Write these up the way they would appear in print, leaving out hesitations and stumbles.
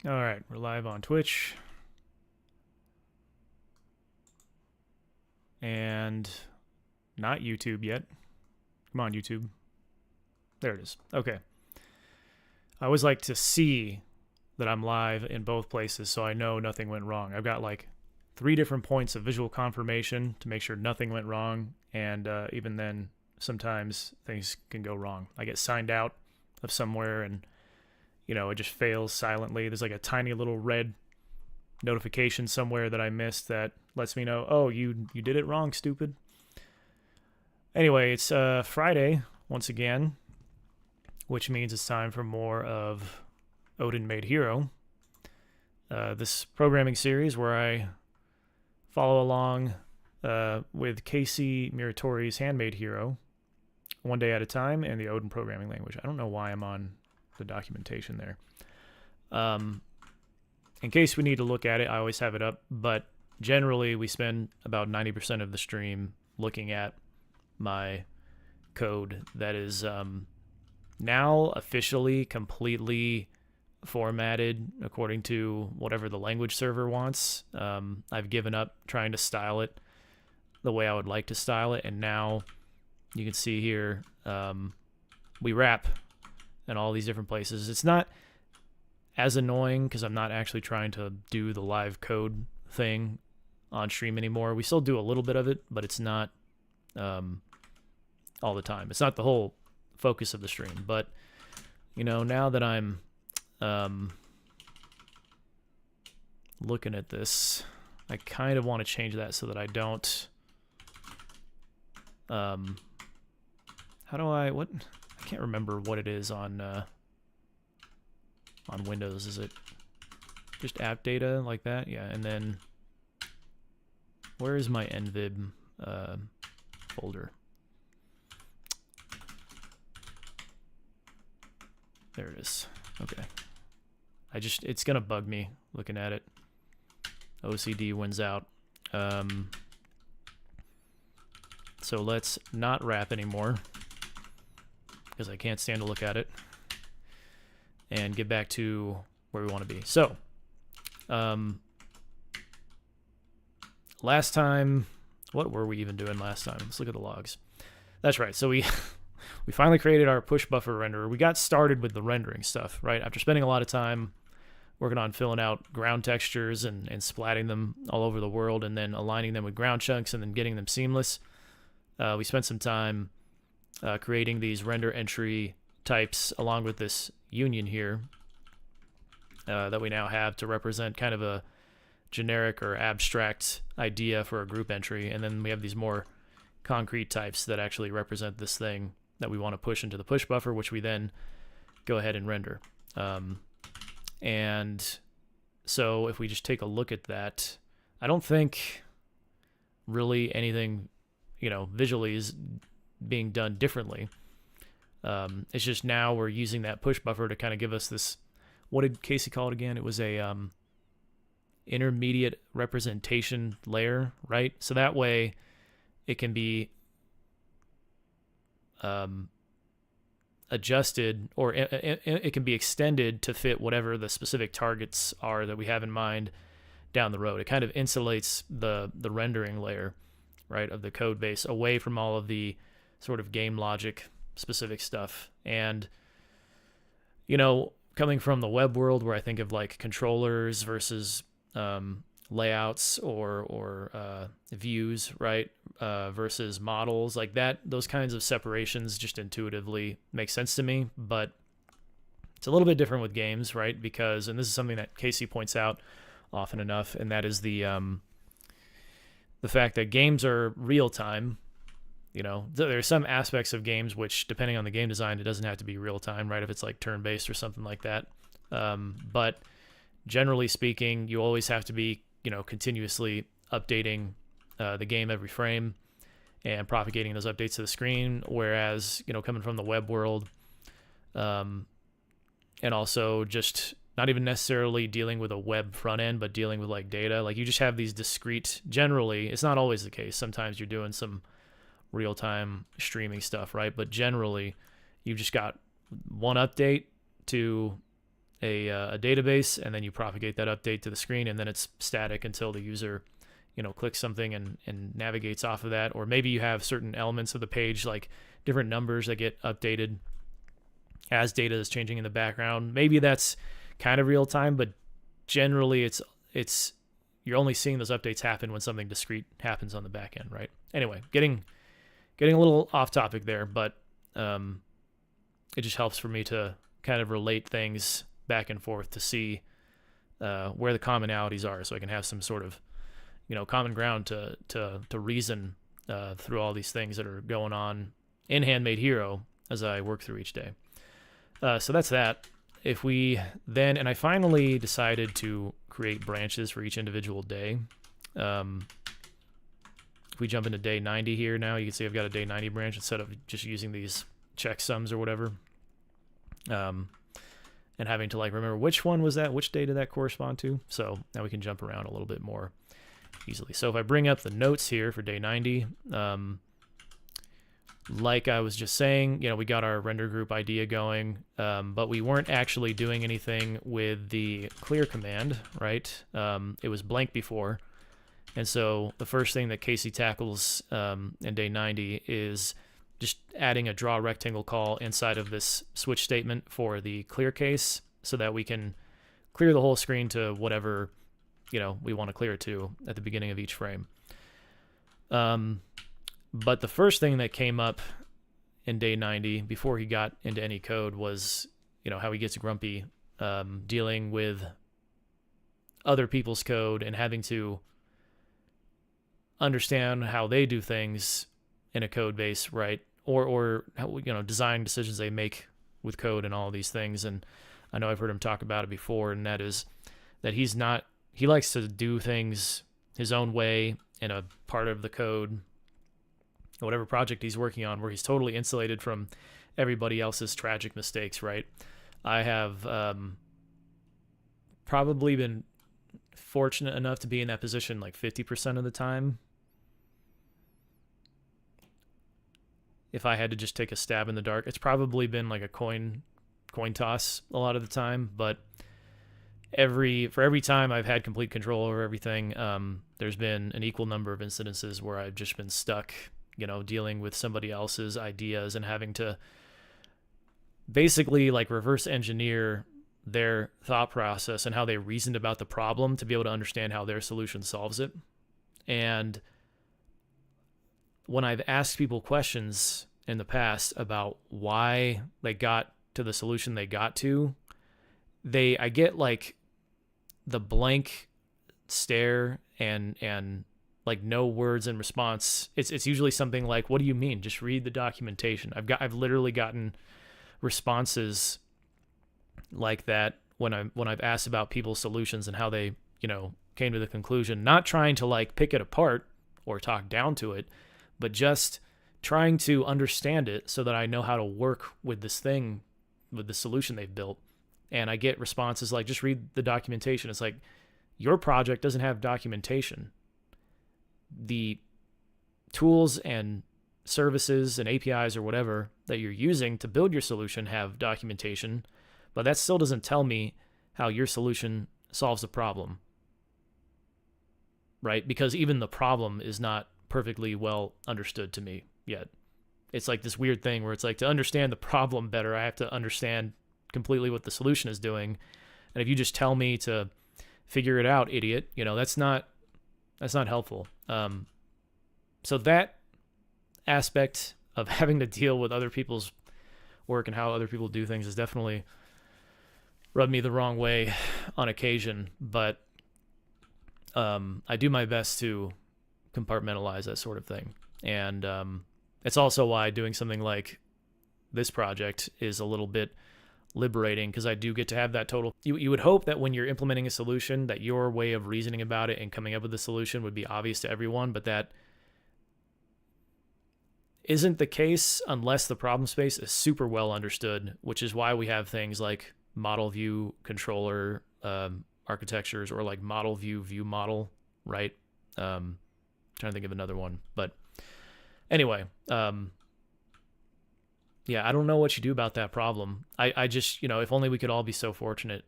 All right, we're live on Twitch. And not YouTube yet. Come on, YouTube. There it is. Okay. I always like to see that I'm live in both places so I know nothing went wrong. I've got like 3 different points of visual confirmation to make sure nothing went wrong. And even then, sometimes things can go wrong. I get signed out of somewhere and it just fails silently. There's like a tiny little red notification somewhere that I missed that lets me know, oh, you did it wrong, stupid. Anyway, it's Friday once again, which means it's time for more of Odinmade Hero. This programming series where I follow along with Casey Muratori's Handmade Hero, one day at a time, and the Odin programming language. I don't know why I'm on the documentation there. In case we need to look at it, I always have it up, but generally we spend about 90% of the stream looking at my code that is now officially completely formatted according to whatever the language server wants. I've given up trying to style it the way I would like to style it, and now you can see here we wrap in all these different places. It's not as annoying because I'm not actually trying to do the live code thing on stream anymore. We still do a little bit of it, but it's not all the time. It's not the whole focus of the stream. But, now that I'm looking at this, I kind of want to change that so that I don't... how do I... what... I can't remember what it is on Windows. Is it just app data like that? Yeah, and then where is my NVIB folder? There it is. Okay. It's gonna bug me looking at it. OCD wins out. So let's not wrap anymore, because I can't stand to look at it, and get back to where we want to be. So, last time, what were we even doing last time? Let's look at the logs. That's right. So we finally created our push buffer renderer. We got started with the rendering stuff, right? After spending a lot of time working on filling out ground textures and splatting them all over the world, and then aligning them with ground chunks and then getting them seamless, we spent some time creating these render entry types along with this union here that we now have to represent kind of a generic or abstract idea for a group entry. And then we have these more concrete types that actually represent this thing that we want to push into the push buffer, which we then go ahead and render. And so if we just take a look at that, I don't think really anything, visually is being done differently. It's just now we're using that push buffer to kind of give us this, what did Casey call it again? It was a intermediate representation layer, right? So that way it can be adjusted, or it can be extended to fit whatever the specific targets are that we have in mind down the road. It kind of insulates the rendering layer, right, of the code base away from all of the sort of game logic specific stuff. And coming from the web world, where I think of like controllers versus layouts or views, right, versus models, like that, those kinds of separations just intuitively make sense to me. But it's a little bit different with games, right? Because, and this is something that Casey points out often enough, and that is the fact that games are real time. There are some aspects of games which, depending on the game design, it doesn't have to be real time, right? If it's like turn-based or something like that. But generally speaking, you always have to be, continuously updating the game every frame and propagating those updates to the screen. Whereas, coming from the web world, and also just not even necessarily dealing with a web front end, but dealing with like data, like you just have these discrete, generally, it's not always the case. Sometimes you're doing some real-time streaming stuff, right? But generally, you've just got one update to a database, and then you propagate that update to the screen, and then it's static until the user, clicks something and navigates off of that. Or maybe you have certain elements of the page, like different numbers that get updated as data is changing in the background. Maybe that's kind of real time, but generally it's you're only seeing those updates happen when something discrete happens on the back end, right? Anyway, getting a little off topic there, but it just helps for me to kind of relate things back and forth to see where the commonalities are, so I can have some sort of common ground to reason through all these things that are going on in Handmade Hero as I work through each day. So that's that. If we then, and I finally decided to create branches for each individual day. If we jump into day 90 here now, you can see I've got a day 90 branch instead of just using these checksums or whatever. And having to remember which one was that, which day did that correspond to. So now we can jump around a little bit more easily. So if I bring up the notes here for day 90, like I was just saying, we got our render group idea going, but we weren't actually doing anything with the clear command, right? It was blank before. And so the first thing that Casey tackles in day 90 is just adding a draw rectangle call inside of this switch statement for the clear case, so that we can clear the whole screen to whatever we want to clear it to at the beginning of each frame. But the first thing that came up in day 90 before he got into any code was, how he gets grumpy dealing with other people's code and having to understand how they do things in a code base, right? Or design decisions they make with code and all these things. And I know I've heard him talk about it before, and that is that he likes to do things his own way in a part of the code, whatever project he's working on, where he's totally insulated from everybody else's tragic mistakes, right? I have probably been fortunate enough to be in that position 50% of the time. If I had to just take a stab in the dark, it's probably been a coin toss a lot of the time, but for every time I've had complete control over everything, there's been an equal number of incidences where I've just been stuck dealing with somebody else's ideas and having to basically reverse engineer their thought process and how they reasoned about the problem to be able to understand how their solution solves it. And when I've asked people questions in the past about why they got to the solution they got to, I get the blank stare and no words in response. It's usually something like, "What do you mean? Just read the documentation." I've literally gotten responses like that when I've asked about people's solutions and how they came to the conclusion, not trying to pick it apart or talk down to it, but just trying to understand it so that I know how to work with this thing, with the solution they've built. And I get responses like, "Just read the documentation." It's like, your project doesn't have documentation. The tools and services and APIs or whatever that you're using to build your solution have documentation, but that still doesn't tell me how your solution solves a problem, right? Because even the problem is not perfectly well understood to me yet. It's this weird thing where it's to understand the problem better, I have to understand completely what the solution is doing. And if you just tell me to figure it out, idiot, that's not helpful. So that aspect of having to deal with other people's work and how other people do things has definitely rubbed me the wrong way on occasion, but I do my best to compartmentalize that sort of thing. And it's also why doing something like this project is a little bit liberating, because I do get to have that total. You would hope that when you're implementing a solution that your way of reasoning about it and coming up with the solution would be obvious to everyone, but that isn't the case unless the problem space is super well understood, which is why we have things like model view controller architectures, or model view model, right? Trying to think of another one, but anyway, yeah, I don't know what you do about that problem. I just, if only we could all be so fortunate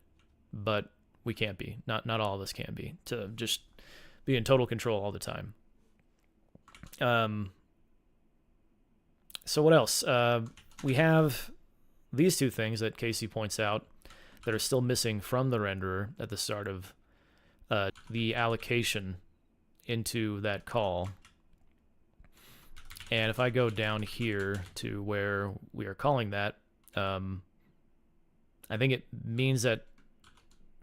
but we can't be. Not all of us can be, to just be in total control all the time. So what else? We have these two things that Casey points out that are still missing from the renderer at the start of the allocation into that call. And if I go down here to where we are calling that, I think it means that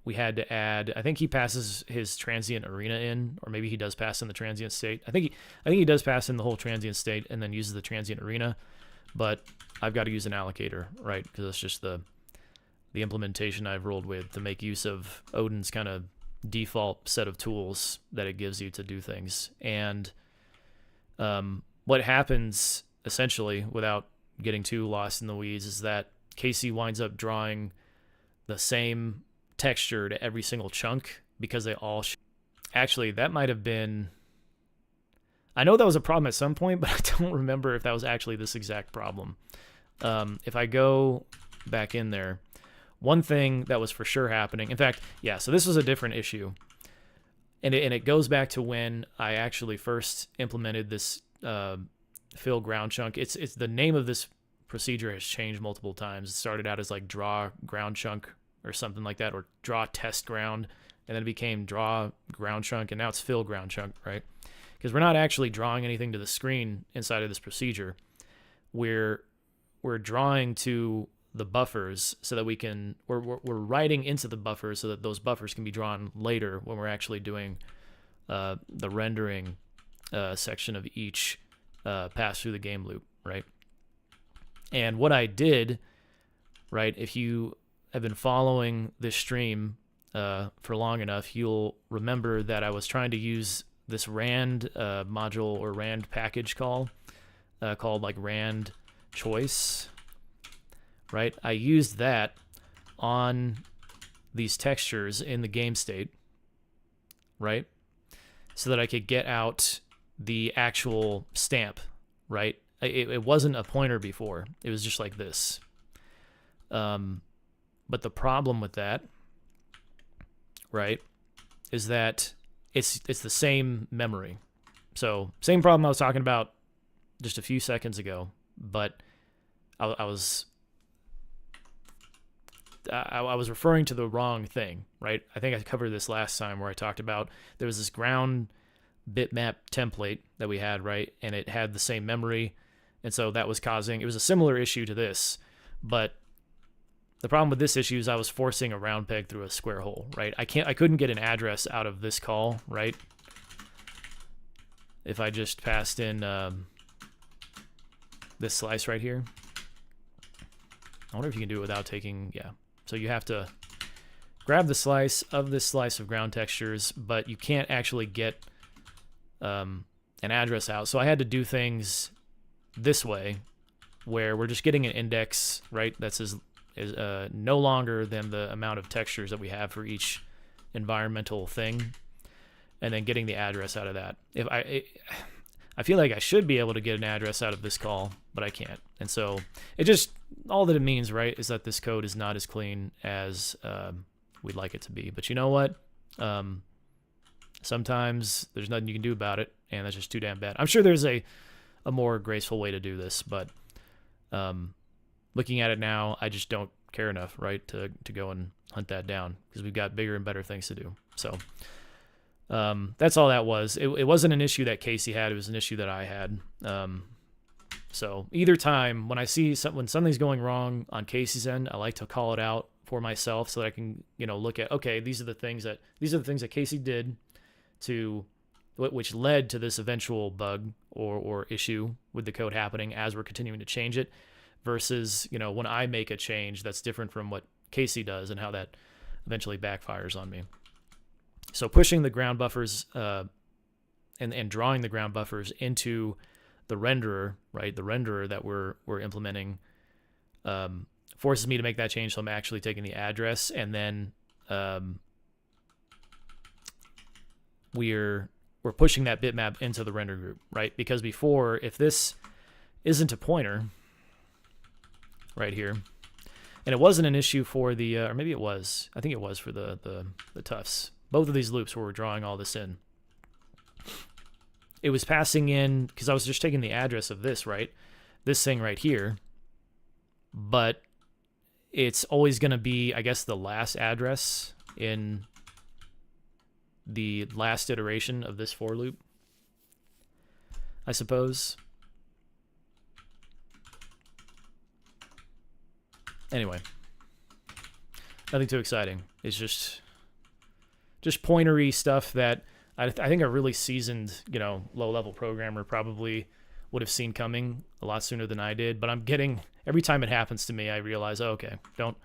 we had to add, I think he passes his transient arena in, or maybe he does pass in the transient state. I think he does pass in the whole transient state and then uses the transient arena, but I've got to use an allocator, right? Because that's just the implementation I've rolled with to make use of Odin's kind of default set of tools that it gives you to do things. And what happens essentially, without getting too lost in the weeds, is that Casey winds up drawing the same texture to every single chunk because they all actually, that might have been, I know that was a problem at some point, but I don't remember if that was actually this exact problem. If I go back in there, one thing that was for sure happening, in fact, yeah, so this was a different issue, and it goes back to when I actually first implemented this fill ground chunk. It's the name of this procedure has changed multiple times. It started out as like draw ground chunk or something like that, or draw test ground, and then it became draw ground chunk, and now it's fill ground chunk, right? Because we're not actually drawing anything to the screen inside of this procedure. We're drawing to the buffers so that we can, we're writing into the buffers so that those buffers can be drawn later when we're actually doing the rendering section of each pass through the game loop, right? And what I did, right, if you have been following this stream for long enough, you'll remember that I was trying to use this rand module or rand package call called like rand choice, right? I used that on these textures in the game state, right? So that I could get out the actual stamp, right? It wasn't a pointer before. It was just like this. But the problem with that, right, is that it's the same memory. So same problem I was talking about just a few seconds ago, but I was referring to the wrong thing, right? I think I covered this last time where I talked about there was this ground bitmap template that we had, right? And it had the same memory. And so that was causing, it was a similar issue to this, but the problem with this issue is I was forcing a round peg through a square hole, right? I couldn't get an address out of this call, right? If I just passed in this slice right here. I wonder if you can do it without taking, yeah. So you have to grab the slice of this slice of ground textures, but you can't actually get an address out. So I had to do things this way, where we're just getting an index, right? That's is no longer than the amount of textures that we have for each environmental thing, and then getting the address out of that. I feel like I should be able to get an address out of this call, but I can't. And so it just, all that it means, right, is that this code is not as clean as we'd like it to be. But you know what? Sometimes there's nothing you can do about it, and that's just too damn bad. I'm sure there's a more graceful way to do this, but looking at it now, I just don't care enough, right, to go and hunt that down, because we've got bigger and better things to do. So that's all that was. It wasn't an issue that Casey had. It was an issue that I had. So either time, when I see when something's going wrong on Casey's end, I like to call it out for myself so that I can, look at, okay, these are the things that Casey did which led to this eventual bug or issue with the code happening as we're continuing to change it, versus, when I make a change that's different from what Casey does and how that eventually backfires on me. So pushing the ground buffers and drawing the ground buffers into the renderer, right? The renderer that we're implementing forces me to make that change. So I'm actually taking the address, and then we're pushing that bitmap into the render group, right? Because before, if this isn't a pointer right here, And it wasn't an issue for the, or maybe it was. I think it was for the tufts. Both of these loops where we're drawing all this in. It was passing in, because I was just taking the address of this, right? This thing right here. But it's always going to be, I guess, the last address in the last iteration of this for loop, I suppose. Anyway, nothing too exciting. It's just pointery stuff that I think a really seasoned, low-level programmer probably would have seen coming a lot sooner than I did. But I'm getting, every time it happens to me, I realize, oh, okay, don't.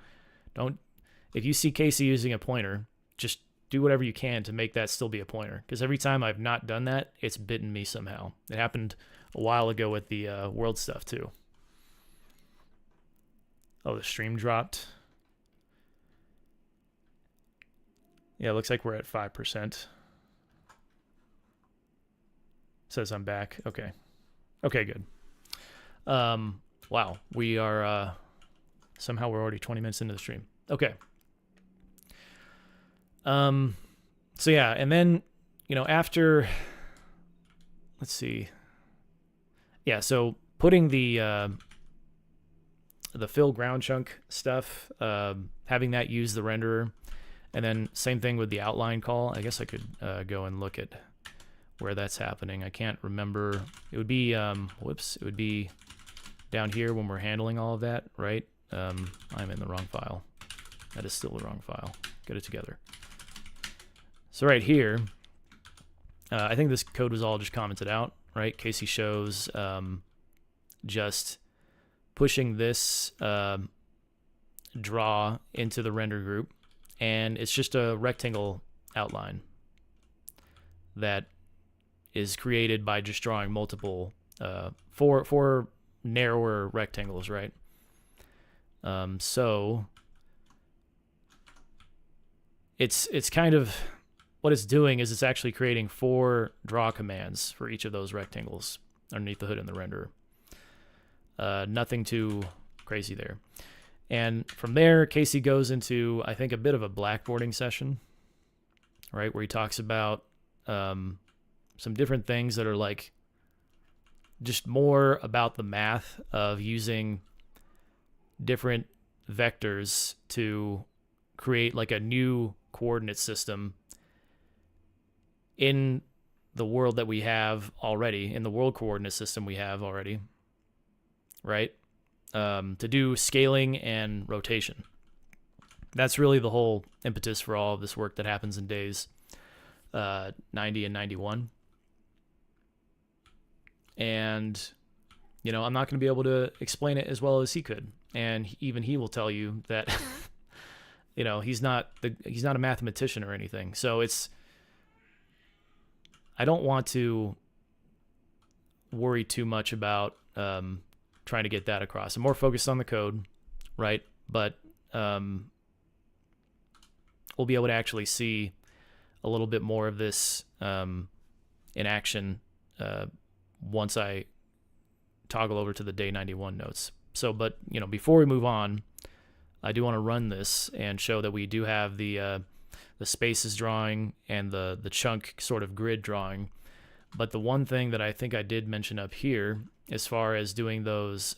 If you see Casey using a pointer, just do whatever you can to make that still be a pointer. Because every time I've not done that, it's bitten me somehow. It happened a while ago with the world stuff too. Oh, the stream dropped. Yeah, it looks like we're at 5%. Says I'm back. Okay. Okay, good. Wow, we are, somehow we're already 20 minutes into the stream. Okay. So yeah, and then, after, let's see. Yeah, so putting the fill ground chunk stuff, having that use the renderer, and then same thing with the outline call. I guess I could go and look at where that's happening. I can't remember. It would be, it would be down here when we're handling all of that, right? I'm in the wrong file. That is still the wrong file. Get it together. So right here, I think this code was all just commented out, right? Casey shows just pushing this draw into the render group, and it's just a rectangle outline that is created by just drawing multiple four narrower rectangles, right? So it's kind of, what it's doing is it's actually creating 4 draw commands for each of those rectangles underneath the hood in the renderer. Nothing too crazy there. And from there, Casey goes into, I think, a bit of a blackboarding session, right, where he talks about some different things that are like just more about the math of using different vectors to create like a new coordinate system in the world that we have already, in the world coordinate system we have already, right? To do scaling and rotation. That's really the whole impetus for all of this work that happens in days 90 and 91. And, I'm not going to be able to explain it as well as he could. And even he will tell you that, he's not a mathematician or anything. So I don't want to worry too much about trying to get that across. I'm more focused on the code, right? But we'll be able to actually see a little bit more of this in action once I toggle over to the day 91 notes. So, but before we move on, I do want to run this and show that we do have the spaces drawing and the chunk sort of grid drawing. But the one thing that I think I did mention up here, as far as doing those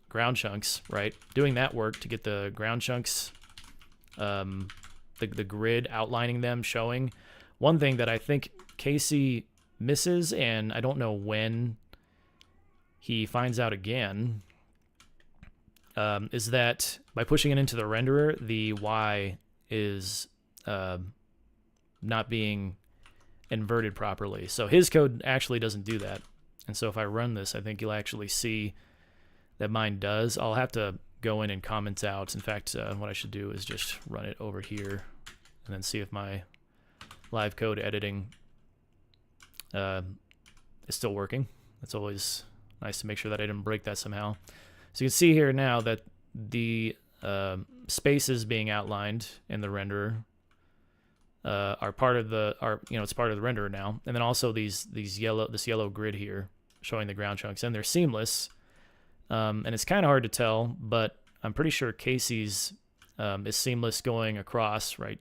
ground chunks, right? Doing that work to get the ground chunks, the grid, outlining them, showing. One thing that I think Casey misses, and I don't know when he finds out again, is that by pushing it into the renderer, the Y is not being inverted properly. So his code actually doesn't do that. And so if I run this, I think you'll actually see that mine does. I'll have to go in and comment out. In fact, what I should do is just run it over here and then see if my live code editing is still working. It's always nice to make sure that I didn't break that somehow. So you can see here now that the spaces being outlined in the renderer are part of the it's part of the renderer now, and then also this yellow grid here showing the ground chunks, and they're seamless, and it's kind of hard to tell, but I'm pretty sure Casey's is seamless going across, right,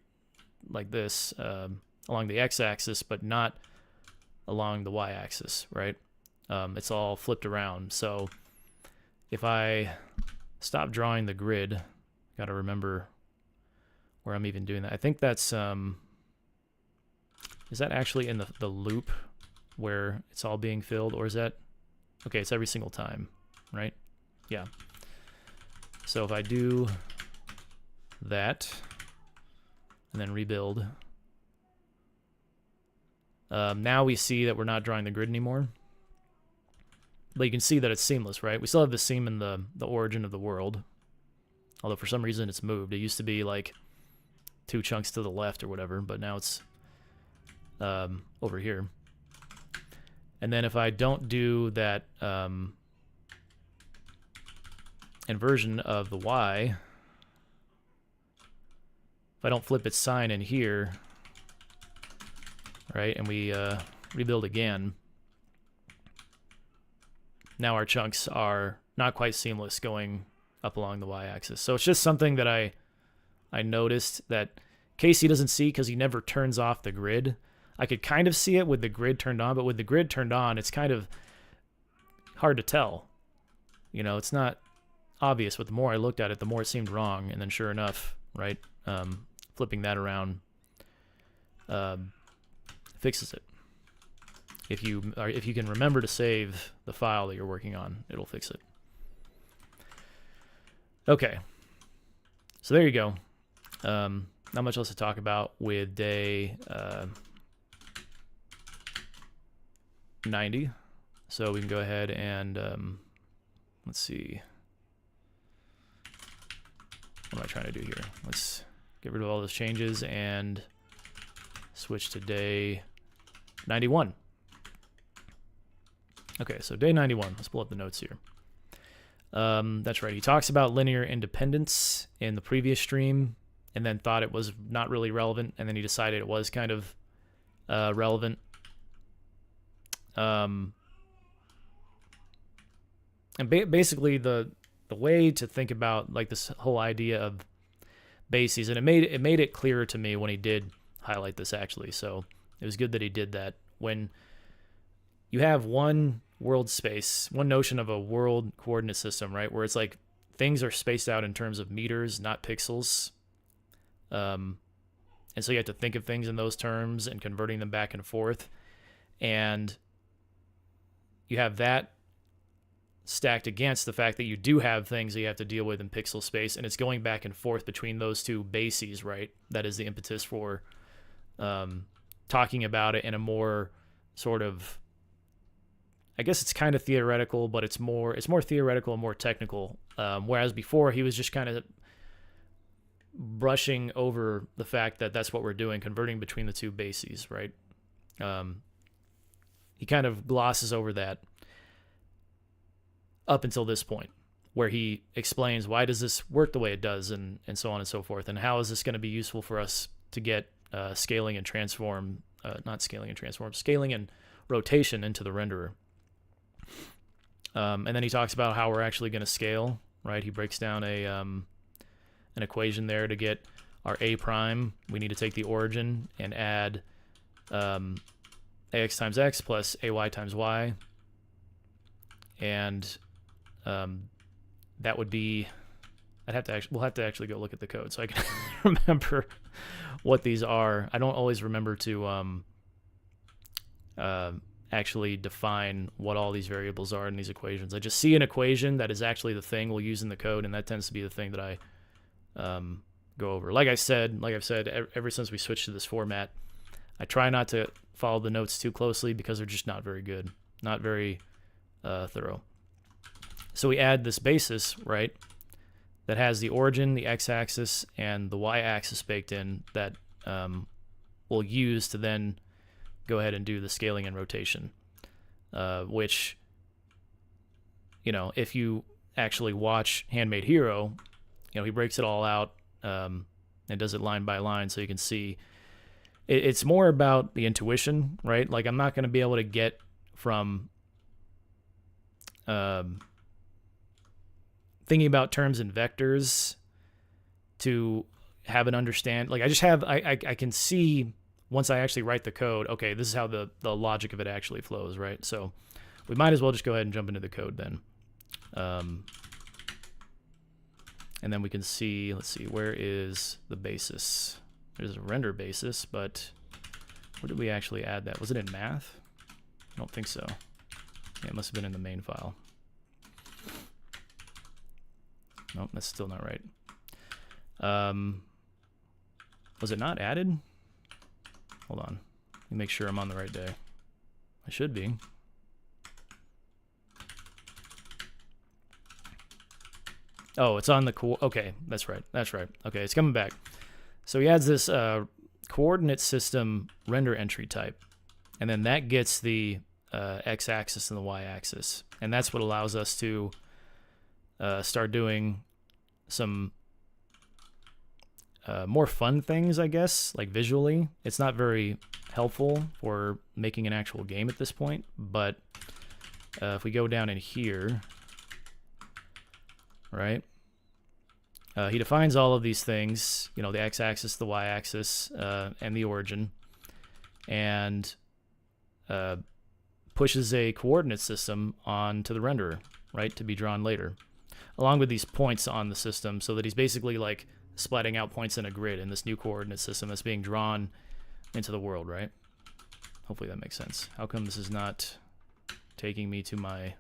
like this, along the x-axis, but not along the y-axis, right? It's all flipped around. So if I stop drawing the grid, got to remember where I'm even doing that. I think that's, is that actually in the loop where it's all being filled, or is that, okay, it's every single time, right? Yeah. So if I do that and then rebuild, now we see that we're not drawing the grid anymore. But you can see that it's seamless, right? We still have the seam in the origin of the world, although for some reason it's moved. It used to be like 2 chunks to the left or whatever, but now it's over here. And then if I don't do that inversion of the Y, if I don't flip its sign in here, right, and we rebuild again, now our chunks are not quite seamless going up along the y-axis. So it's just something that I noticed that Casey doesn't see because he never turns off the grid. I could kind of see it with the grid turned on, but with the grid turned on, it's kind of hard to tell. You know, it's not obvious, but the more I looked at it, the more it seemed wrong. And then sure enough, right, flipping that around fixes it. If you can remember to save the file that you're working on, it'll fix it. Okay, so there you go. Not much else to talk about with day 90. So we can go ahead and let's see. What am I trying to do here? Let's get rid of all those changes and switch to day 91. Okay, so day 91. Let's pull up the notes here. That's right. He talks about linear independence in the previous stream and then thought it was not really relevant, and then he decided it was kind of relevant. And basically the way to think about like this whole idea of bases, and it made it clearer to me when he did highlight this actually. So it was good that he did that. When you have one world space, one notion of a world coordinate system, right, where it's like things are spaced out in terms of meters, not pixels. And so you have to think of things in those terms and converting them back and forth. And you have that stacked against the fact that you do have things that you have to deal with in pixel space, and it's going back and forth between those two bases, right? That is the impetus for talking about it in a more sort of, I guess it's kind of theoretical, but it's more theoretical and more technical. Whereas before he was just kind of brushing over the fact that that's what we're doing, converting between the two bases, right? He kind of glosses over that up until this point, where he explains why does this work the way it does, and so on and so forth, and how is this going to be useful for us to get scaling and rotation into the renderer. And then he talks about how we're actually going to scale, right? He breaks down an equation there to get our a prime. We need to take the origin and add ax times x plus ay times y, and that would be, we'll have to actually go look at the code so I can remember what these are. I don't always remember to actually define what all these variables are in these equations. I just see an equation that is actually the thing we'll use in the code, and that tends to be the thing that I go over. Like I've said, ever since we switched to this format, I try not to follow the notes too closely because they're just not very good, not very thorough. So we add this basis, right, that has the origin, the x-axis, and the y-axis baked in that we'll use to then go ahead and do the scaling and rotation, which, you know, if you actually watch Handmade Hero, you know, he breaks it all out and does it line by line so you can see. It's more about the intuition, right? Like, I'm not going to be able to get from thinking about terms and vectors to have an understand. Like I just have, I can see once I actually write the code, okay, this is how the logic of it actually flows, right? So we might as well just go ahead and jump into the code then. And then we can see, let's see, where is the basis? There's a render basis, but where did we actually add that? Was it in math? I don't think so. Yeah, it must have been in the main file. Nope, that's still not right. Was it not added? Hold on. Let me make sure I'm on the right day. I should be. Oh, it's on the okay, that's right. That's right. Okay, it's coming back. So he adds this coordinate system render entry type, and then that gets the x-axis and the y-axis, and that's what allows us to start doing some more fun things, I guess, like visually. It's not very helpful for making an actual game at this point, but if we go down in here, right, he defines all of these things, you know, the x-axis, the y-axis, and the origin, and pushes a coordinate system onto the renderer, right, to be drawn later, along with these points on the system, so that he's basically like splatting out points in a grid in this new coordinate system that's being drawn into the world, right? Hopefully that makes sense. How come this is not taking me to my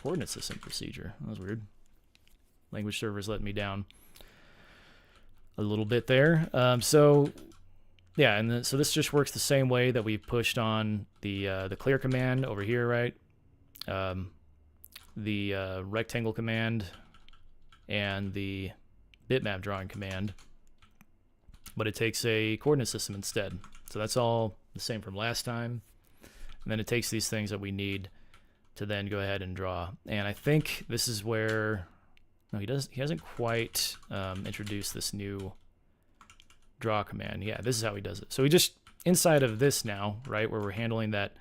coordinate system procedure? That was weird. Language server's letting me down a little bit there. So yeah, and so this just works the same way that we pushed on the clear command over here, right? The rectangle command and the bitmap drawing command, but it takes a coordinate system instead. So that's all the same from last time. And then it takes these things that we need to then go ahead and draw. And I think this is where, no, he hasn't quite introduced this new draw command. Yeah, this is how he does it. So we just, inside of this now, right, where we're handling that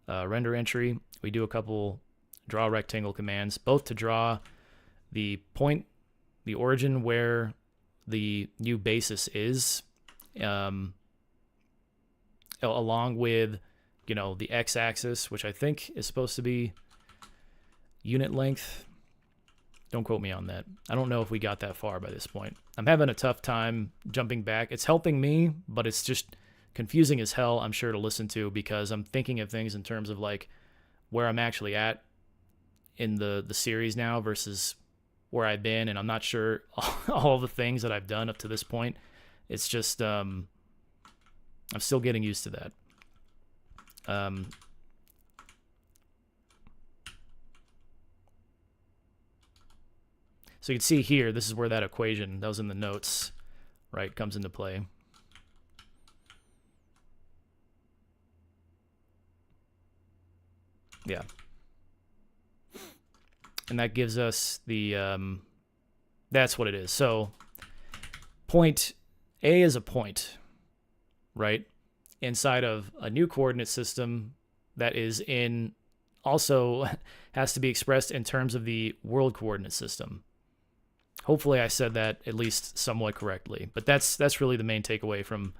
render entry, we do a couple draw rectangle commands, both to draw the point, the origin where the new basis is, along with, you know, the x-axis, which I think is supposed to be unit length. Don't quote me on that. I don't know if we got that far by this point. I'm having a tough time jumping back. It's helping me, but it's just confusing as hell, I'm sure, to listen to, because I'm thinking of things in terms of like where I'm actually at in the series now versus where I've been, and I'm not sure all the things that I've done up to this point. It's just I'm still getting used to that. So you can see here, this is where that equation that was in the notes, right, comes into play. Yeah. And that gives us the, that's what it is. So point A is a point, right, inside of a new coordinate system that is in, also has to be expressed in terms of the world coordinate system. Hopefully I said that at least somewhat correctly, but that's really the main takeaway from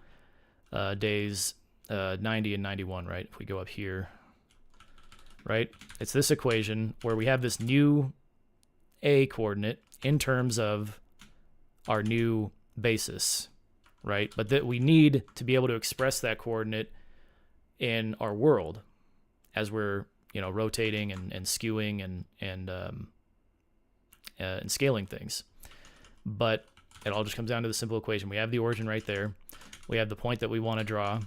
days 90 and 91, right? If we go up here, right? It's this equation where we have this new A coordinate in terms of our new basis, right? But that we need to be able to express that coordinate in our world as we're, you know, rotating and skewing and scaling things. But it all just comes down to the simple equation. We have the origin right there. We have the point that we want to draw.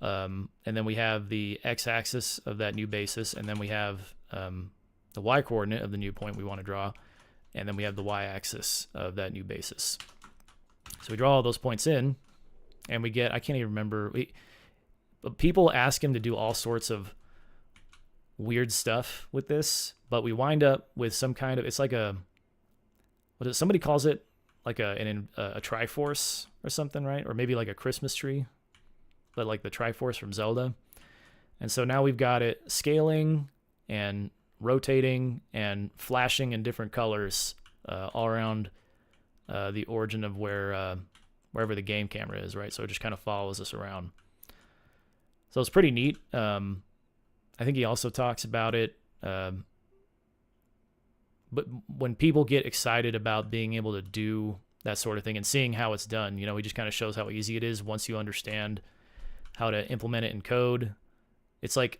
And then we have the x-axis of that new basis, and then we have the y-coordinate of the new point we want to draw, and then we have the y-axis of that new basis. So we draw all those points in, and we get, I can't even remember, people ask him to do all sorts of weird stuff with this, but we wind up with some kind of, it's like a, what is it, somebody calls it like a Triforce or something, right? Or maybe like a Christmas tree, but like the Triforce from Zelda. And so now we've got it scaling and rotating and flashing in different colors all around the origin of wherever the game camera is, right? So it just kind of follows us around. So it's pretty neat. I think he also talks about it. But when people get excited about being able to do that sort of thing and seeing how it's done, he just kind of shows how easy it is once you understand how to implement it in code. It's like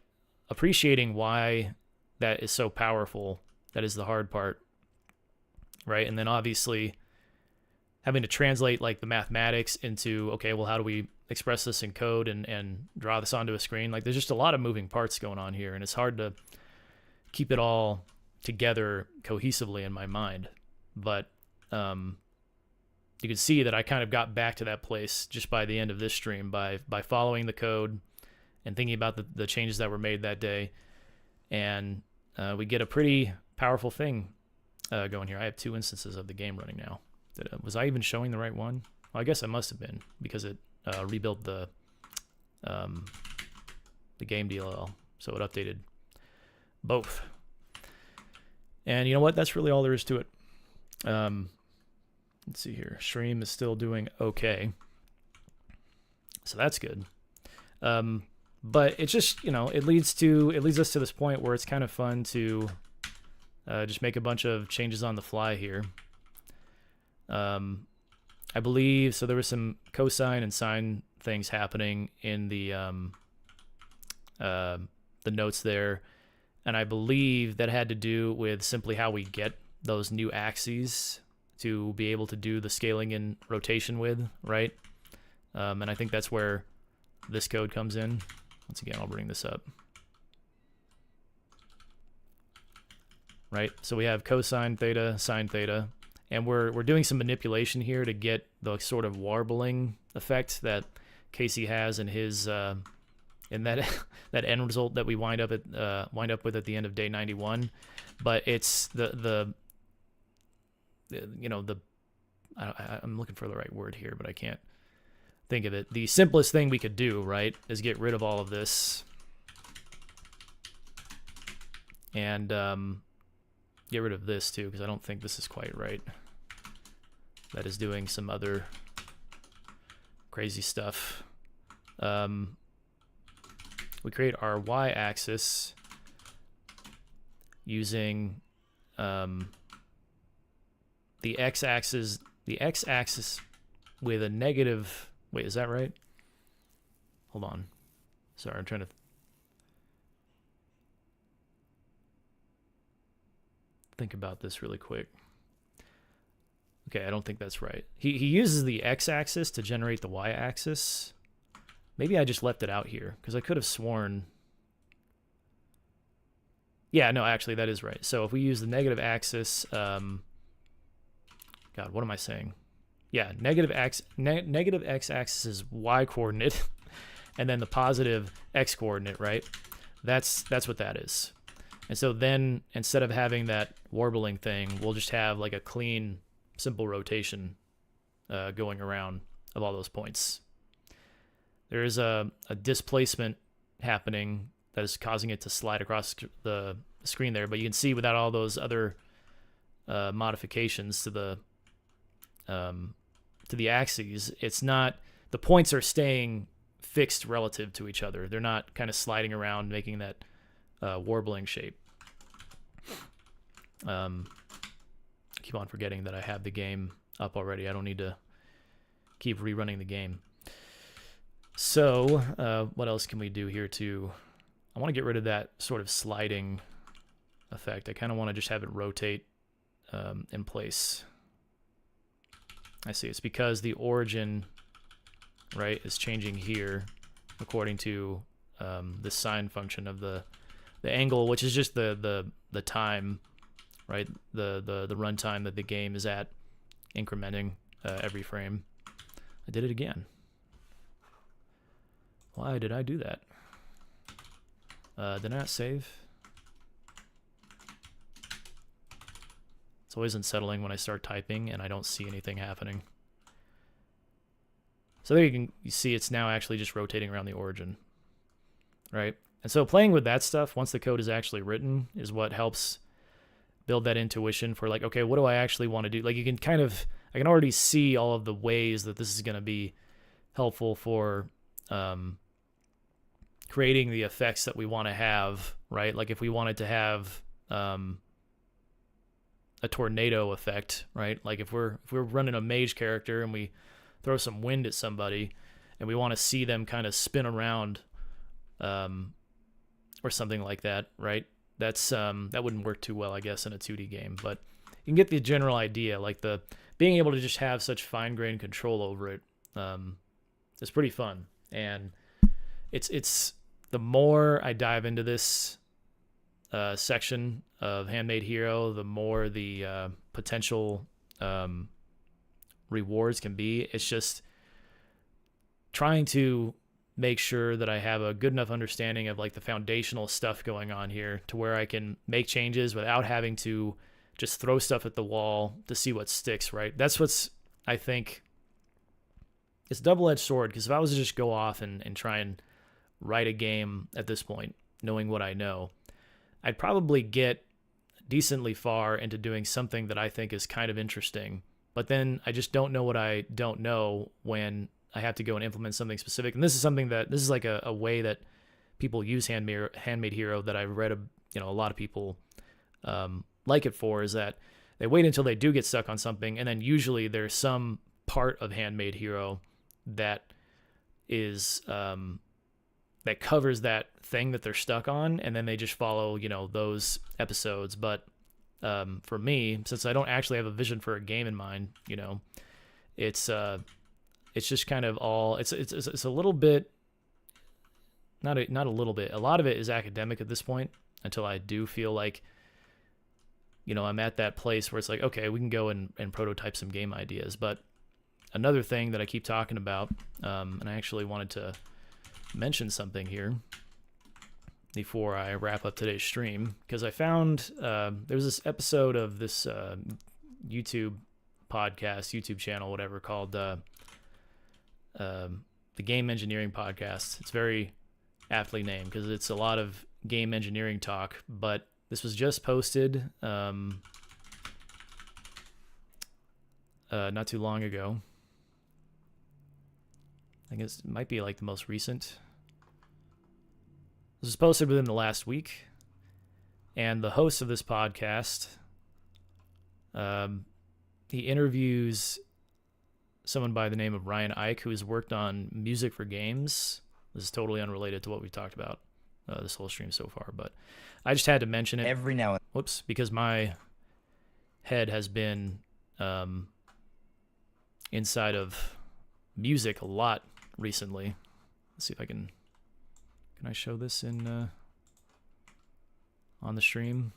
appreciating why that is so powerful. That is the hard part, right? And then obviously having to translate like the mathematics into, okay, well, how do we express this in code and draw this onto a screen? Like there's just a lot of moving parts going on here, and it's hard to keep it all together cohesively in my mind. But you can see that I kind of got back to that place just by the end of this stream by following the code and thinking about the changes that were made that day. And we get a pretty powerful thing going here. I have 2 instances of the game running now. Was I even showing the right one? Well, I guess I must have been, because it rebuilt the game DLL, so it updated both. And you know what? That's really all there is to it. Let's see here. Stream is still doing okay, so that's good. But it's just, it leads us to this point where it's kind of fun to just make a bunch of changes on the fly here. I believe so. There was some cosine and sine things happening in the notes there, and I believe that had to do with simply how we get those new axes to be able to do the scaling and rotation with, right? And I think that's where this code comes in. Once again, I'll bring this up. Right, so we have cosine theta, sine theta, and we're doing some manipulation here to get the sort of warbling effect that Casey has in his in that that end result that we wind up with at the end of day 91. But it's I'm looking for the right word here, but I can't think of it. The simplest thing we could do, right, is get rid of all of this and get rid of this too, because I don't think this is quite right. That is doing some other crazy stuff. We create our y-axis using the x-axis with a negative. Wait, is that right? Hold on. Sorry, I'm trying to think about this really quick. Okay, I don't think that's right. He uses the x-axis to generate the y-axis. Maybe I just left it out here, because I could have sworn. Yeah, no, actually, that is right. So if we use the negative axis, God, what am I saying? Yeah, negative x-axis is y-coordinate, and then the positive x-coordinate, right? That's what that is. And so then, instead of having that warbling thing, we'll just have like a clean, simple rotation going around of all those points. There is a displacement happening that is causing it to slide across the screen there, but you can see without all those other modifications to the axes, it's not, the points are staying fixed relative to each other. They're not kind of sliding around, making that warbling shape. Keep on forgetting that I have the game up already. I don't need to keep rerunning the game. So what else can we do here too? I want to get rid of that sort of sliding effect. I kind of want to just have it rotate in place. I see. It's because the origin, right, is changing here according to the sine function of the angle, which is just the time, right? The runtime that the game is at, incrementing every frame. I did it again. Why did I do that? Did I not save? It's always unsettling when I start typing and I don't see anything happening. So there you see it's now actually just rotating around the origin, right? And so playing with that stuff, once the code is actually written, is what helps build that intuition for like, okay, what do I actually want to do? Like I can already see all of the ways that this is going to be helpful for creating the effects that we want to have, right? Like if we wanted to have a tornado effect, right? Like if we're running a mage character and we throw some wind at somebody and we want to see them kind of spin around or something like that, right? That's that wouldn't work too well, I guess, in a 2D game, but you can get the general idea. Like the being able to just have such fine-grained control over it is pretty fun. And it's the more I dive into this section of Handmade Hero, the more the potential rewards can be. It's just trying to make sure that I have a good enough understanding of like the foundational stuff going on here to where I can make changes without having to just throw stuff at the wall to see what sticks, right? That's what's, I think, it's a double-edged sword, because if I was to just go off and try and write a game at this point, knowing what I know, I'd probably get decently far into doing something that I think is kind of interesting, but then I just don't know what I don't know when I have to go and implement something specific. And this is like a way that people use Handmade Hero that I've read, a lot of people like it for, is that they wait until they do get stuck on something, and then usually there's some part of Handmade Hero that is that covers that thing that they're stuck on, and then they just follow those episodes. But for me, since I don't actually have a vision for a game in mind, it's just kind of all it's a little bit, not a little bit, a lot of it is academic at this point, until I do feel like I'm at that place where it's like, okay, we can go and prototype some game ideas. But another thing that I keep talking about, and I actually wanted to mention something here before I wrap up today's stream, because I found there's this episode of this YouTube channel, whatever, called the Game Engineering Podcast. It's very aptly named because it's a lot of game engineering talk, but this was just posted not too long ago. I guess it might be like the most recent. This was posted within the last week, and the host of this podcast, he interviews someone by the name of Ryan Ike, who has worked on music for games. This is totally unrelated to what we've talked about this whole stream so far, but I just had to mention it every now and whoops, because my head has been inside of music a lot recently. Let's see if I can I show this in on the stream,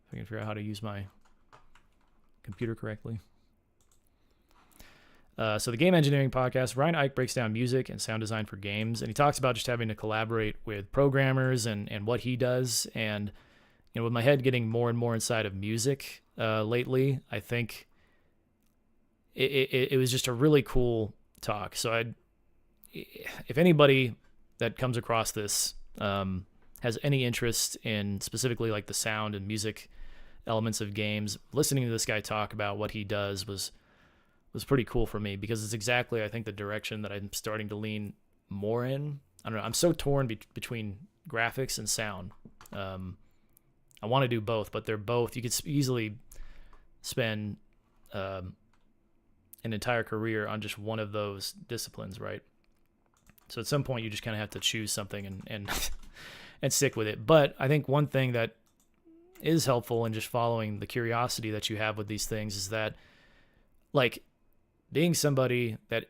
if I can figure out how to use my computer correctly. So the Game Engineering Podcast, Ryan Ike breaks down music and sound design for games, and he talks about just having to collaborate with programmers and what he does. And with my head getting more and more inside of music lately, I think it was just a really cool talk. So if anybody that comes across this has any interest in specifically like the sound and music elements of games, listening to this guy talk about what he does was pretty cool for me, because it's exactly, I think, the direction that I'm starting to lean more in. I don't know. I'm so torn between graphics and sound. I want to do both, but they're both, you could easily spend an entire career on just one of those disciplines, right? So at some point you just kind of have to choose something and and stick with it. But I think one thing that is helpful in just following the curiosity that you have with these things is that, like, being somebody that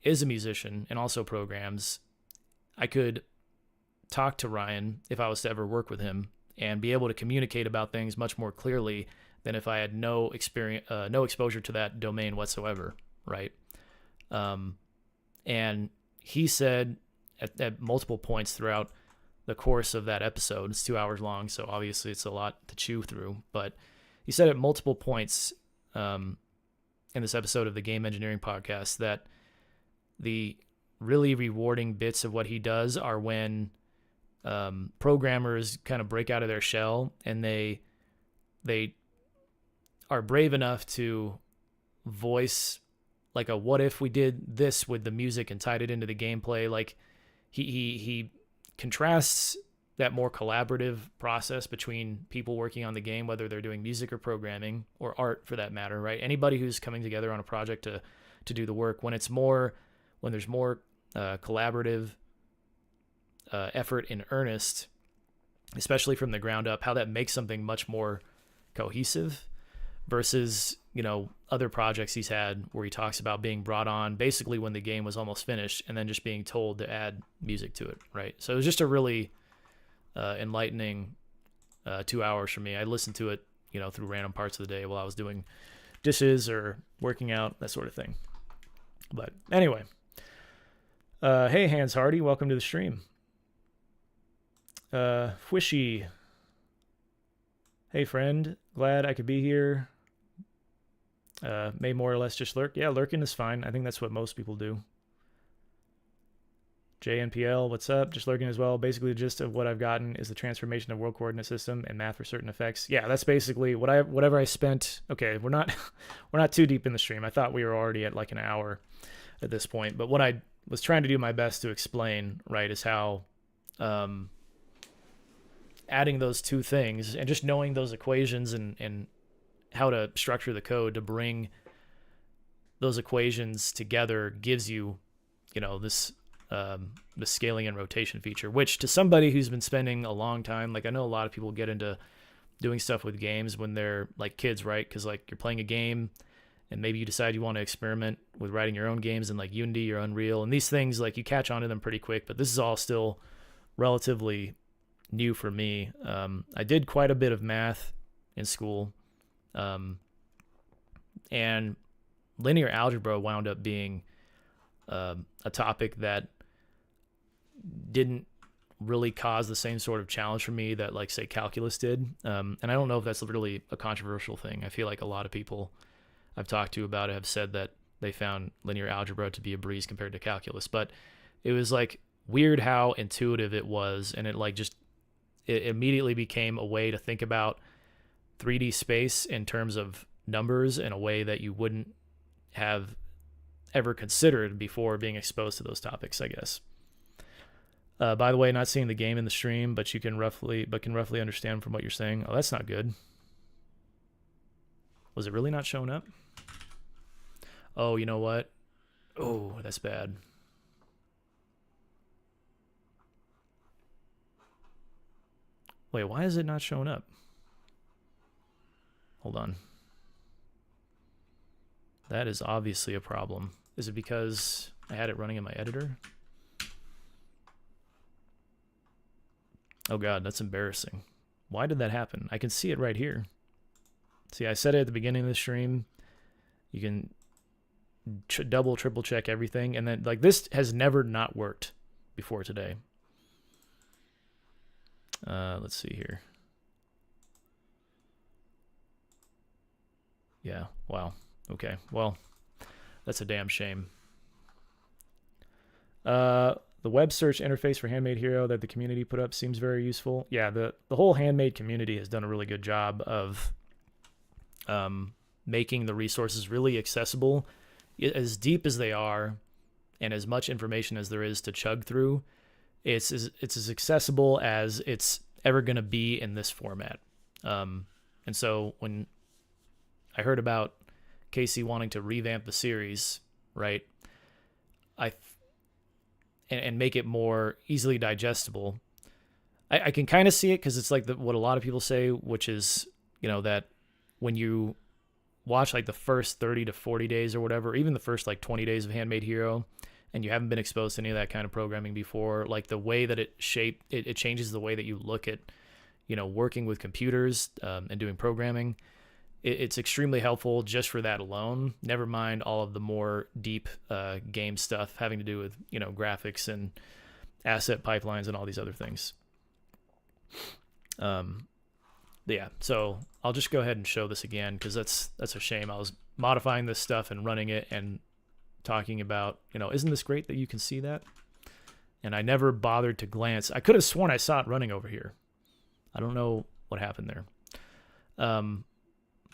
is a musician and also programs, I could talk to Ryan if I was to ever work with him and be able to communicate about things much more clearly than if I had no experience, no exposure to that domain whatsoever, right? And he said at multiple points throughout the course of that episode, it's 2 hours long, so obviously it's a lot to chew through, but he said at multiple points in this episode of the Game Engineering Podcast that the really rewarding bits of what he does are when programmers kind of break out of their shell, and they are brave enough to voice like a what if we did this with the music and tied it into the gameplay. Like he contrasts that more collaborative process between people working on the game, whether they're doing music or programming or art for that matter, right? Anybody who's coming together on a project to do the work, when there's more collaborative effort in earnest, especially from the ground up, how that makes something much more cohesive versus, other projects he's had where he talks about being brought on basically when the game was almost finished and then just being told to add music to it, right? So it was just a really enlightening 2 hours for me. I listened to it, through random parts of the day while I was doing dishes or working out, that sort of thing. But anyway, hey, Hans Hardy, welcome to the stream. Fwishy, hey friend, glad I could be here. May more or less just lurk. Yeah, lurking is fine. I think that's what most people do. JNPL, what's up? Just lurking as well. Basically, the gist of what I've gotten is the transformation of world coordinate system and math for certain effects. Yeah, that's basically whatever I spent. Okay, we're not too deep in the stream. I thought we were already at like an hour at this point. But what I was trying to do my best to explain, right, is how adding those two things and just knowing those equations and how to structure the code to bring those equations together gives you, this the scaling and rotation feature, which to somebody who's been spending a long time, like I know a lot of people get into doing stuff with games when they're like kids, right? Because like you're playing a game and maybe you decide you want to experiment with writing your own games in like Unity or Unreal, and these things, like you catch on to them pretty quick, but this is all still relatively new for me. I did quite a bit of math in school, and linear algebra wound up being a topic that didn't really cause the same sort of challenge for me that, like, say, calculus did. And I don't know if that's really a controversial thing. I feel like a lot of people I've talked to about it have said that they found linear algebra to be a breeze compared to calculus. But it was like weird how intuitive it was, and it immediately became a way to think about 3D space in terms of numbers in a way that you wouldn't have ever considered before being exposed to those topics, I guess. By the way, not seeing the game in the stream, but can roughly understand from what you're saying. Oh, that's not good. Was it really not showing up? Oh, you know what? Oh, that's bad. Wait, why is it not showing up? Hold on. That is obviously a problem. Is it because I had it running in my editor? Oh God, that's embarrassing. Why did that happen? I can see it right here. See, I said it at the beginning of the stream. You can double, triple check everything. And then, like, this has never not worked before today. Let's see here. Yeah, wow. Okay, well, that's a damn shame. The web search interface for Handmade Hero that the community put up seems very useful. Yeah, the whole Handmade community has done a really good job of making the resources really accessible. As deep as they are and as much information as there is to chug through, it's as accessible as it's ever going to be in this format. And so when I heard about Casey wanting to revamp the series, right, and make it more easily digestible, I can kind of see it, because it's like what a lot of people say, which is, that when you watch like the first 30 to 40 days or whatever, even the first like 20 days of Handmade Hero, and you haven't been exposed to any of that kind of programming before, like the way that it changes the way that you look at, working with computers and doing programming. It's extremely helpful just for that alone. Never mind all of the more deep game stuff having to do with, graphics and asset pipelines and all these other things. Yeah, so I'll just go ahead and show this again, because that's a shame. I was modifying this stuff and running it and talking about, isn't this great that you can see that? and I never bothered to glance. I could have sworn I saw it running over here. I don't know what happened there.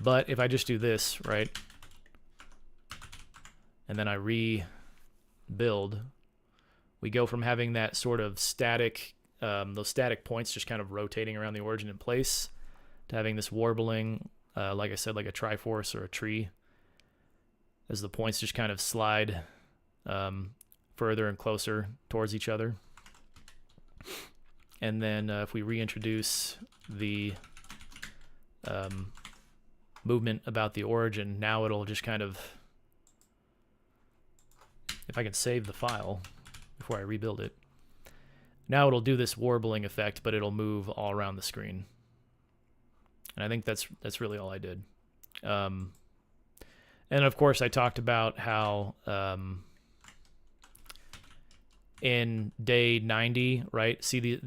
But if I just do this, right, and then I rebuild, we go from having that sort of static, those static points just kind of rotating around the origin in place, to having this warbling, like I said, like a Triforce or a tree, as the points just kind of slide further and closer towards each other. And then if we reintroduce the movement about the origin, now it'll just kind of, if I can save the file before I rebuild it, now it'll do this warbling effect, but it'll move all around the screen. And I think that's really all I did. And of course, I talked about how in day 90, right? See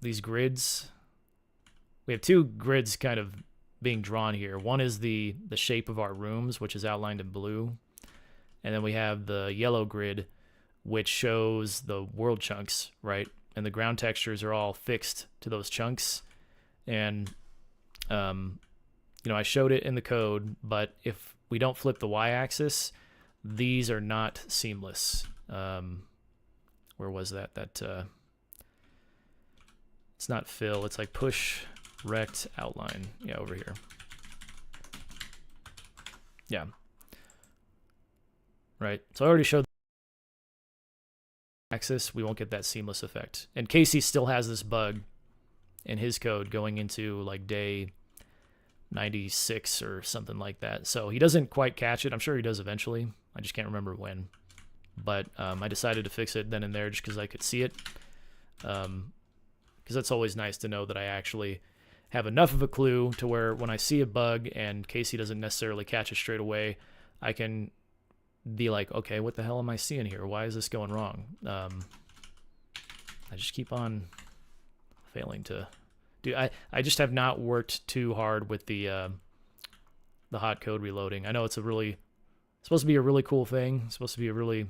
these grids. We have two grids kind of being drawn here. One is the shape of our rooms, which is outlined in blue, and then we have the yellow grid, which shows the world chunks, right? And the ground textures are all fixed to those chunks. And you know, I showed it in the code, but if we don't flip the y-axis, these are not seamless. Where was that? It's not fill. It's like push rect outline. Yeah, over here. Yeah. Right. So I already showed the axis. We won't get that seamless effect. And Casey still has this bug in his code going into like day 96 or something like that. So he doesn't quite catch it. I'm sure he does eventually. I just can't remember when. But I decided to fix it then and there just because I could see it. Because that's always nice to know that I actually have enough of a clue to where when I see a bug and Casey doesn't necessarily catch it straight away, I can be like, okay, what the hell am I seeing here? Why is this going wrong? I just keep on failing to do. I just have not worked too hard with the hot code reloading. I know it's supposed to be a really cool thing. It's supposed to be a really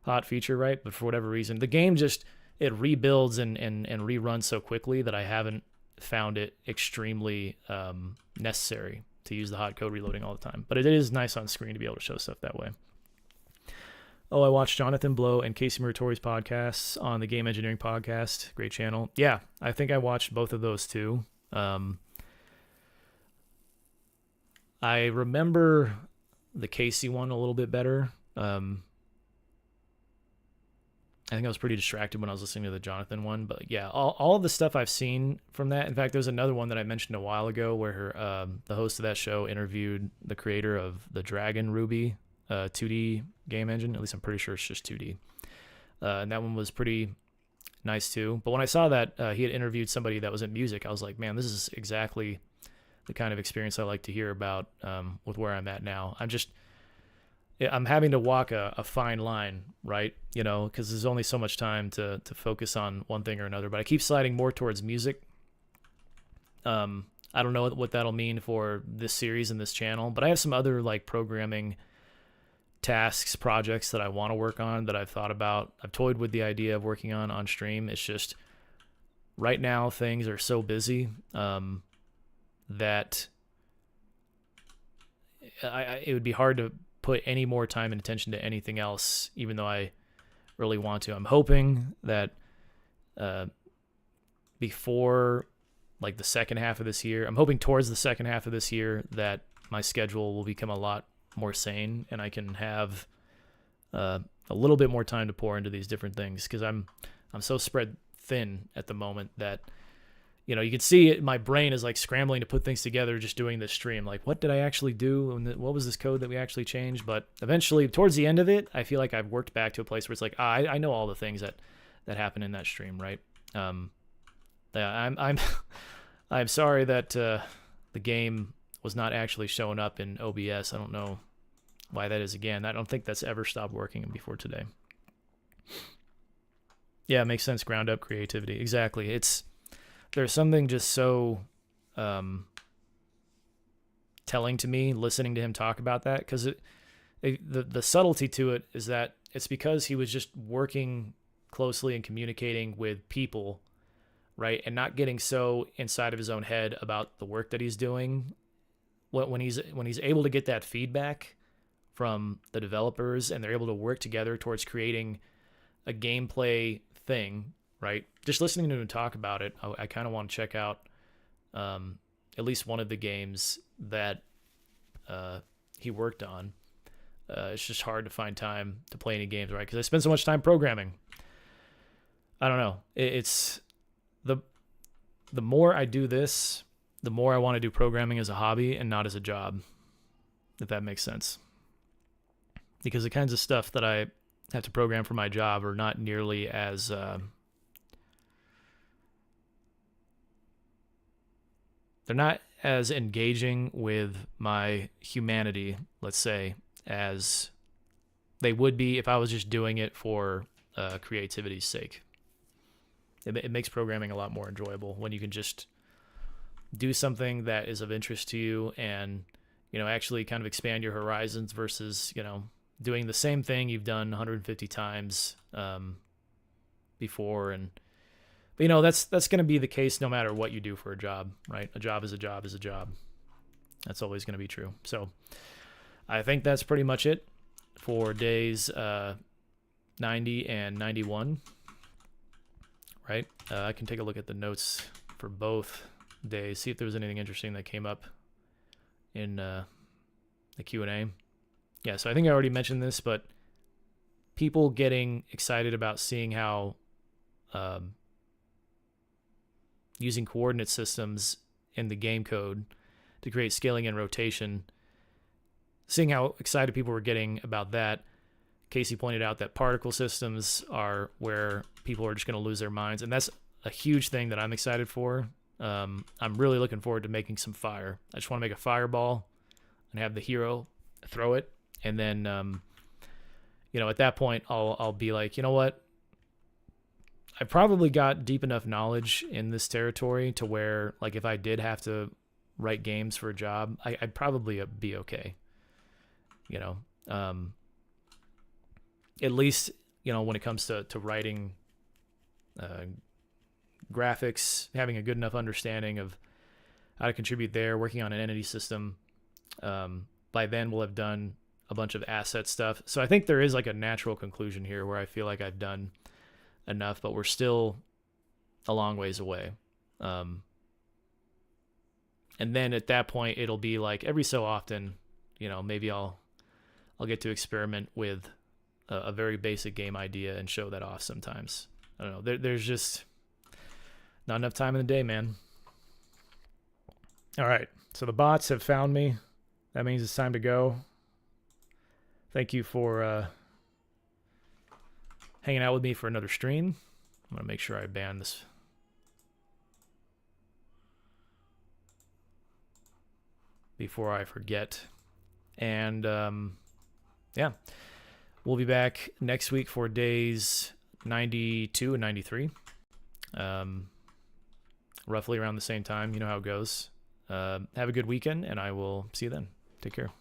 hot feature, right? But for whatever reason, the game just, it rebuilds and reruns so quickly that I haven't found it extremely necessary to use the hot code reloading all the time. But it is nice on screen to be able to show stuff that way. Oh, I watched Jonathan Blow and Casey Muratori's podcasts on the Game Engineering Podcast. Great channel. Yeah, I think I watched both of those too. I remember the Casey one a little bit better. I think I was pretty distracted when I was listening to the Jonathan one, but yeah, all of the stuff I've seen from that. In fact, there's another one that I mentioned a while ago where the host of that show interviewed the creator of the Dragon Ruby 2D game engine. At least I'm pretty sure it's just 2D. And that one was pretty nice too. But when I saw that he had interviewed somebody that was in music, I was like, man, this is exactly the kind of experience I like to hear about with where I'm at now. I'm having to walk a fine line, right? You know, because there's only so much time to focus on one thing or another. But I keep sliding more towards music. I don't know what that'll mean for this series and this channel, but I have some other like programming tasks, projects that I want to work on that I've thought about. I've toyed with the idea of working on stream. It's just right now things are so busy that it would be hard to put any more time and attention to anything else, even though I really want to. I'm hoping that before like the second half of this year, I'm hoping towards the second half of this year that my schedule will become a lot more sane and I can have a little bit more time to pour into these different things, because I'm so spread thin at the moment that, you know, you can see it, my brain is like scrambling to put things together just doing this stream. Like, what did I actually do? And what was this code that we actually changed? But eventually, towards the end of it, I feel like I've worked back to a place where it's like, I know all the things that happen in that stream, right? I'm I'm sorry that the game was not actually showing up in OBS. I don't know why that is again. I don't think that's ever stopped working before today. Yeah, it makes sense. Ground up creativity. Exactly. There's something just so telling to me listening to him talk about that, because the subtlety to it is that it's because he was just working closely and communicating with people, right? And not getting so inside of his own head about the work that he's doing. When he's able to get that feedback from the developers and they're able to work together towards creating a gameplay thing, right? Just listening to him talk about it, I kind of want to check out at least one of the games that he worked on. It's just hard to find time to play any games, right? Because I spend so much time programming. I don't know. It's the more I do this, the more I want to do programming as a hobby and not as a job, if that makes sense. Because the kinds of stuff that I have to program for my job are not nearly as they're not as engaging with my humanity, let's say, as they would be if I was just doing it for creativity's sake. It makes programming a lot more enjoyable when you can just do something that is of interest to you and, actually kind of expand your horizons versus, doing the same thing you've done 150 times before. But that's going to be the case no matter what you do for a job, right? A job is a job is a job. That's always going to be true. So I think that's pretty much it for days 90 and 91, right? I can take a look at the notes for both days, see if there was anything interesting that came up in the Q&A. Yeah, so I think I already mentioned this, but people getting excited about seeing how using coordinate systems in the game code to create scaling and rotation, seeing how excited people were getting about that. Casey pointed out that particle systems are where people are just going to lose their minds, and that's a huge thing that I'm excited for. I'm really looking forward to making some fire. I just want to make a fireball and have the hero throw it, and then at that point I'll be like, you know what? I probably got deep enough knowledge in this territory to where, like, if I did have to write games for a job, I'd probably be okay. At least, when it comes to writing graphics, having a good enough understanding of how to contribute there, working on an entity system. By then we'll have done a bunch of asset stuff. So I think there is like a natural conclusion here where I feel like I've done enough, but we're still a long ways away. And then at that point, it'll be like every so often, maybe I'll get to experiment with a very basic game idea and show that off sometimes. I don't know. There's just not enough time in the day, man. All right. So the bots have found me. That means it's time to go. Thank you for hanging out with me for another stream. I'm going to make sure I ban this. Before I forget. And yeah, we'll be back next week for days 92 and 93. Roughly around the same time. You know how it goes. Have a good weekend, and I will see you then. Take care.